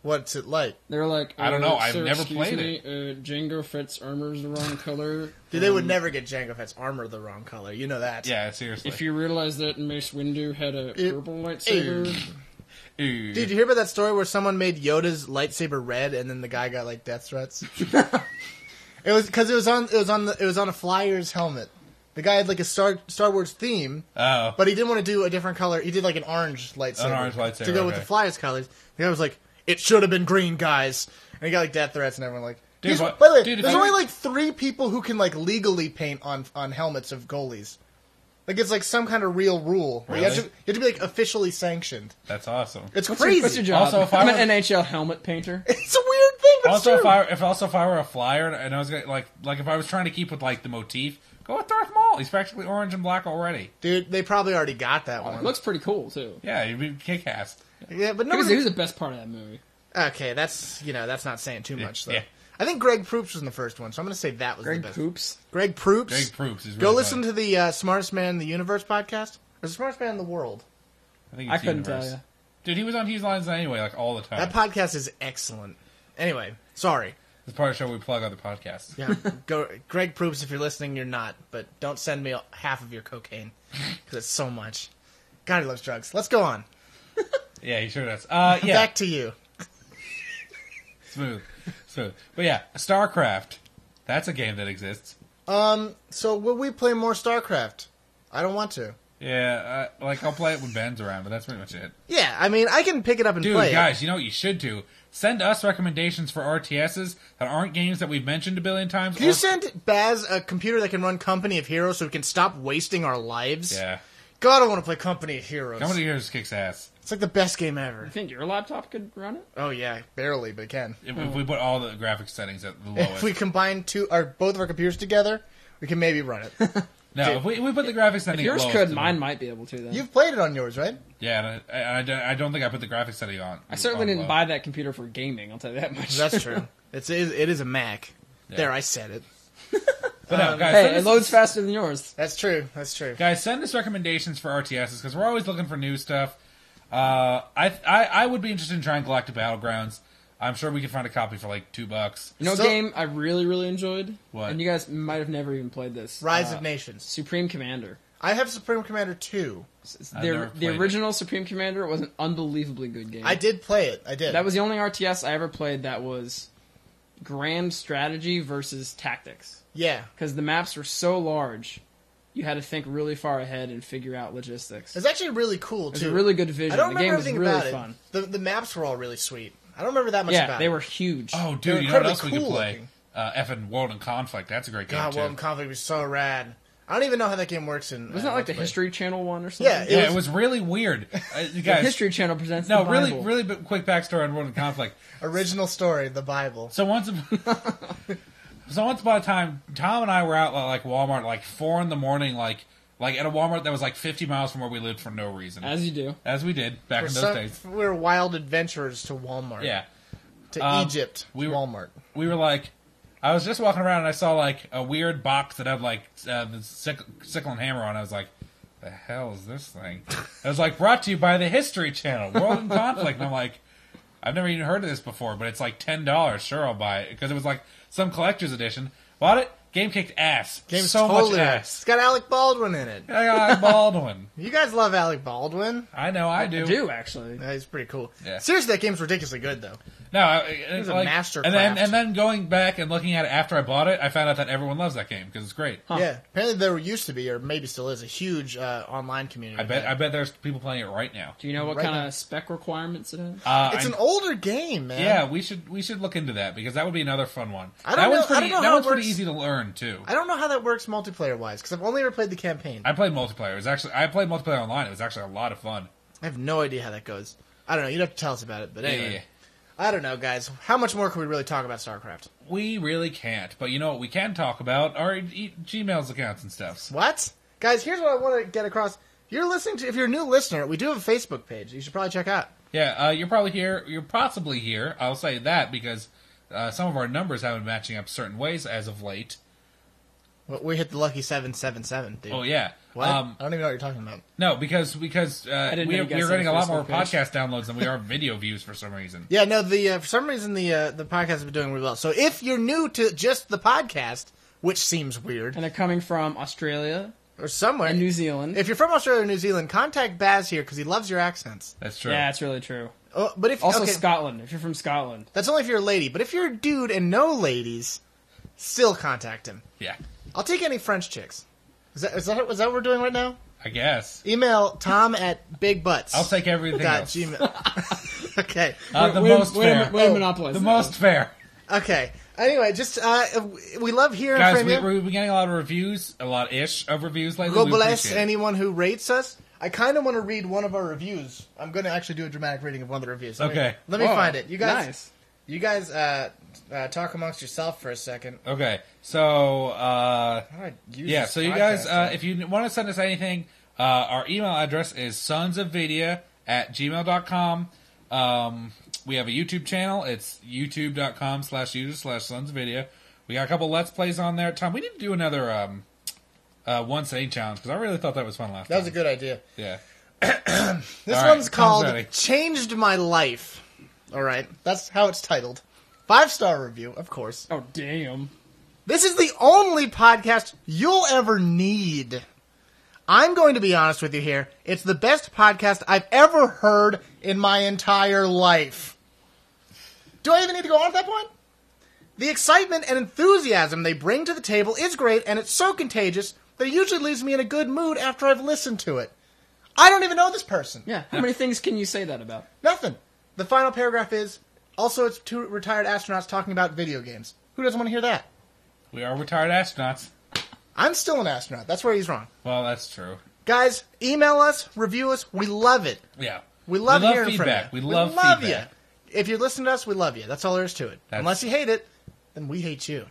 What's it like? They're like, I don't know, I've sir, never excuse played me, Jango Fett's armor's the wrong color. Dude, they would never get Jango Fett's armor the wrong color. You know that. Yeah, seriously. If you realize that Mace Windu had a purple lightsaber, Ooh. Dude, did you hear about that story where someone made Yoda's lightsaber red and then the guy got like death threats? It was because it was on a Flyers helmet. The guy had like a Star Wars theme, Oh. but he didn't want to do a different color. He did like an orange lightsaber. An orange lightsaber, to go with okay. the Flyers colors. The guy was like, "It should have been green, guys." And he got like death threats and everyone like. Dude, He's- what- by the way, dude, if there's I only were- like 3 people who can like legally paint on helmets of goalies. Like it's like some kind of real rule. Like, Really? you have to be like officially sanctioned. That's awesome. It's what's crazy. your job? Also, if I I'm were- an NHL helmet painter. It's a weird thing. But Also, it's true. if I were a flyer and I was gonna, like if I was trying to keep with like the motif, go with Darth Maul. He's practically orange and black already. Dude, they probably already got that It one. looks pretty cool too. Yeah, you'd be kick-ass. Yeah, but Who's nobody. the best part of that movie? Okay, that's not saying too much though. Yeah. I think Greg Proops was in the first one, so I'm going to say that was Greg the best. Poops. Greg Proops. Greg Proops is really Go listen funny. to the Smartest Man in the Universe podcast. Or the Smartest Man in the World. I think I it's couldn't Universe. tell you. Dude, he was on Hughes Lines anyway, like all the time. That podcast is excellent. Anyway, sorry. It's part of the show where we plug other podcasts. Yeah, go Greg Proops. If you're listening, you're not. But don't send me half of your cocaine because it's so much. God, he loves drugs. Let's go on. Yeah, he sure does. Yeah, Back to you. smooth. But yeah, StarCraft. That's a game that exists. So will we play more StarCraft? I don't want to. Yeah, I'll play it when Ben's around, but that's pretty much it. Yeah, I mean, I can pick it up and Dude, play guys, you know what you should do? Send us recommendations for RTSs that aren't games that we've mentioned a billion times. Can you send Baz a computer that can run Company of Heroes so we can stop wasting our lives? Yeah. God, I want to play Company of Heroes. Company of Heroes kicks ass. It's like the best game ever. You think your laptop could run it? Oh yeah, barely, but it can. If we put all the graphics settings at the lowest. If we combine both of our computers together, we can maybe run it. No, if we put the graphics If setting yours at lowest, could, then- mine might be able to, then. You've played it on yours, right? Yeah, and I don't think I put the graphics setting on. I certainly on didn't low. buy that computer for gaming, I'll tell you that much. That's true. It is a Mac. Yeah. There, I said it. But no, guys, Hey, send it us- loads faster than yours. That's true. That's true. Guys, send us recommendations for RTSs because we're always looking for new stuff. I would be interested in trying Galactic Battlegrounds. I'm sure we could find a copy for like $2. You know, a So- game I really, really enjoyed? What? And you guys might have never even played this. Rise of Nations. Supreme Commander. I have Supreme Commander 2. I've never The played it. original Supreme Commander was an unbelievably good game. I did play it. I did. That was the only RTS I ever played that was grand strategy versus tactics. Yeah. Because the maps were so large, you had to think really far ahead and figure out logistics. It's actually really cool, It was too. a really good vision. I don't The game remember was everything really about fun. it. The maps were all really sweet. I don't remember that much Yeah, about they it. were huge. Oh, They're dude, you know what incredibly else we could cool play? looking. Effing World and Conflict. That's a great game, God, too. World and Conflict was so rad. I don't even know how that game works in... Wasn't that like the multiplayer. History Channel one or something? Yeah, Yeah, it was really weird. You The guys, History Channel presents no, the really, Bible. really quick backstory on World and Conflict. Original story, the Bible. So once upon a time, Tom and I were out at like Walmart, like 4 in the morning, like at a Walmart that was like 50 miles from where we lived for no reason, As you do. as we did back in those days. We were wild adventurers to Walmart. Yeah, To Egypt, we were- Walmart. we were like, I was just walking around and I saw like a weird box that had like the sickle and hammer on. I was like, the hell is this thing? It was like brought to you by the History Channel, World and Conflict. And I'm like, I've never even heard of this before, but it's like $10. Sure, I'll buy it because it was like some collector's edition. Bought it. Game kicked ass. Game's so totally much rad. ass. It's got Alec Baldwin in it. I got Baldwin. You guys love Alec Baldwin. I know, I do. I do, actually. He's pretty cool. Yeah. Seriously, that game's ridiculously good, though. No, was a like, mastercraft. and then going back and looking at it after I bought it, I found out that everyone loves that game because it's great. Huh. Yeah, apparently there used to be, or maybe still is, a huge online community. I bet there's people playing it right now. Do you know what Right kind now. of spec requirements it has? It's an older game, man. Yeah, we should look into that because that would be another fun one. I don't that know- one's I pretty, don't know that how one's it pretty works. easy to learn too. I don't know how that works multiplayer-wise, because I've only ever played the campaign. I played multiplayer. It was actually I played multiplayer online. It was actually a lot of fun. I have no idea how that goes. I don't know. You'd have to tell us about it, but anyway. Yeah. I don't know, guys. How much more can we really talk about StarCraft? We really can't, but you know what we can talk about are Gmail's accounts and stuff. What? Guys, here's what I want to get across. If you're a new listener, we do have a Facebook page you should probably check out. Yeah, you're probably here. You're possibly here. I'll say that because some of our numbers haven't been matching up certain ways as of late. Well, we hit the lucky 777, dude. Oh yeah. What? I don't even know what you're talking about. No, because didn't know we're you guys getting had a a lot more Facebook page. podcast downloads than we are video views for some reason. Yeah, no, for some reason the podcast has been doing really well. So if you're new to just the podcast, which seems weird, And they're coming from Australia or somewhere, and New Zealand. if you're from Australia or New Zealand, contact Baz here because he loves your accents. That's true. Yeah, it's really true. But if Also okay, Scotland, if you're from Scotland. that's only if you're a lady. But if you're a dude and no ladies, still contact him. Yeah, I'll take any French chicks. Is that what we're doing right now? I guess. Email Tom at bigbutts. I'll take everything else. Gmail. Okay. The most fair. Way to monopolize The that. most fair. Okay. Anyway, just we love hearing Guys, from you. we've been getting a lot of reviews, a lot-ish of reviews lately. God We bless appreciate it. anyone who rates us. I kind of want to read one of our reviews. I'm going to actually do a dramatic reading of one of the reviews. Okay. Let me Whoa, find it. You guys, Nice. you guys talk amongst yourself for a second. Okay, so How do I use yeah, this so you guys, podcast? if you want to send us anything, our email address is sonsofvidia@gmail.com. We have a YouTube channel. It's youtube.com/user/sonsvideo. We got a couple Let's Plays on there. Tom, we need to do another One Saying Challenge, because I really thought that was fun last time. That was a good idea. Yeah. This All one's right, called Tom's ready. Changed My Life. All right. That's how it's titled. 5-star review, of course. Oh, damn. This is the only podcast you'll ever need. I'm going to be honest with you here. It's the best podcast I've ever heard in my entire life. Do I even need to go on at that point? The excitement and enthusiasm they bring to the table is great, and it's so contagious that it usually leaves me in a good mood after I've listened to it. I don't even know this person. Yeah, how many things can you say that about? Nothing. The final paragraph is, also it's two retired astronauts talking about video games. Who doesn't want to hear that? We are retired astronauts. I'm still an astronaut. That's where he's wrong. Well, that's true. Guys, email us, review us. We love it. Yeah. We love hearing feedback. from you. We love feedback. You. If you're listening to us, we love you. That's all there is to it. That's... Unless you hate it, then we hate you.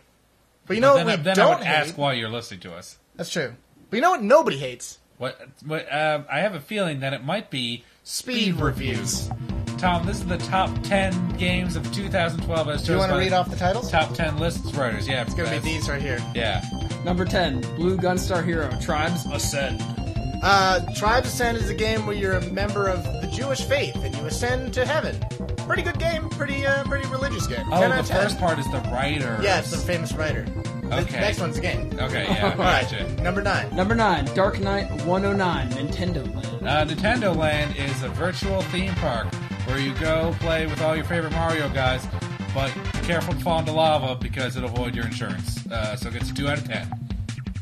But you know what we then don't I would hate? ask why you're listening to us. That's true. But you know what nobody hates? What? I have a feeling that it might be Speed reviews. Tom, this is the top 10 games of 2012 as chosen. Do you want to by read off the titles? Top 10 lists writers. Yeah, It's going to be these right here. Yeah. Number 10, Blue Gunstar Hero, Tribes Ascend. Tribes Ascend is a game where you're a member of the Jewish faith and you ascend to heaven. Pretty good game. Pretty religious game. Oh, 10 out the of 10. first part is the writer. Yeah, it's the famous writer. The Okay. next one's a game. Okay, yeah. All right, Gotcha. number 9. Number 9, Dark Knight 109, Nintendo Land. Nintendo Land is a virtual theme park where you go play with all your favorite Mario guys, but careful to fall into lava because it'll void your insurance. So it gets a 2 out of 10.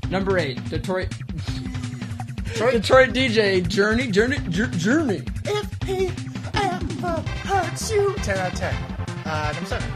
Number 8, Detroit DJ Journey. If he ever hurts you. 10 out of 10. Number 7.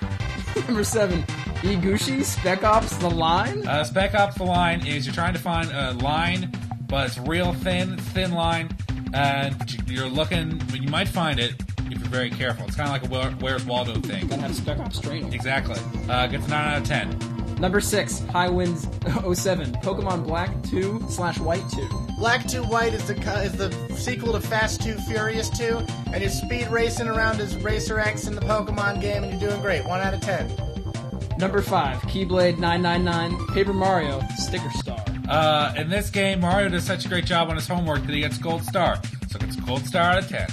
Number 7, Iguchi Spec Ops The Line. Spec Ops The Line is you're trying to find a line, but it's real thin line, and you're looking, but you might find it if you're very careful. It's kind of like a Where's Waldo thing. Gotta have Spec Ops training. Exactly. Gets a 9 out of 10. Number 6, High Winds 07, Pokemon Black 2/White 2. Black 2 White is the sequel to Fast 2 Furious 2, and you're speed racing around as Racer X in the Pokemon game, and you're doing great. 1 out of 10. Number 5, Keyblade 999, Paper Mario Sticker Star. In this game, Mario does such a great job on his homework that he gets Gold Star. So it gets Gold Star out of 10.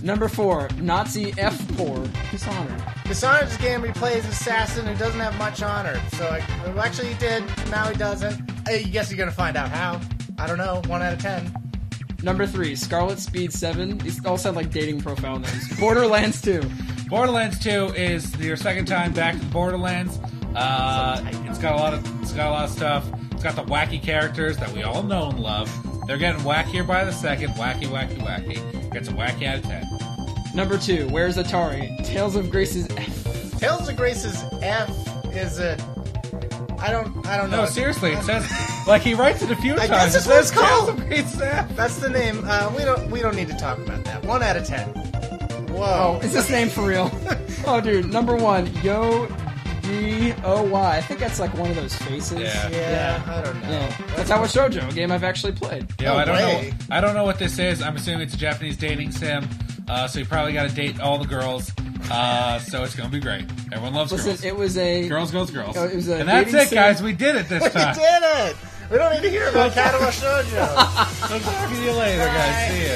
Number 4, Nazi F4, Dishonored. Dishonored is a game where he plays an assassin who doesn't have much honor. So, actually he did, now he doesn't. I guess you're going to find out how. I don't know. 1 out of 10. Number 3, Scarlet Speed 7. These all sound like dating profile names. Borderlands 2. Borderlands 2 is your second time back to Borderlands. It's got a lot of stuff. It's got the wacky characters that we all know and love. They're getting wackier by the second. Wacky. Gets a wacky out of 10. Number 2, Where's Atari? Tales of Grace's F. Tales of Grace's F is a... I don't know. No, seriously, it says like he writes it a few times. guess that's It what it's says Tales called. of Grace's F. That's the name. We don't need to talk about that. 1 out of 10. Whoa. Oh, is this name for real? Oh, dude. Number 1, Yo D-O-Y. I think that's like one of those faces. Yeah, I don't know. Yeah. That's How Shoujo, a game I've actually played. Yeah, No I don't way. know. I don't know what this is. I'm assuming it's a Japanese dating sim. So you probably got to date all the girls. So it's gonna be great. Everyone loves Listen, girls. it was a... Girls. it was a And that's dating it, sim. guys. We did it this We time. did it! We don't need to hear about Katawa Shoujo. We'll talk to you later, guys. See ya.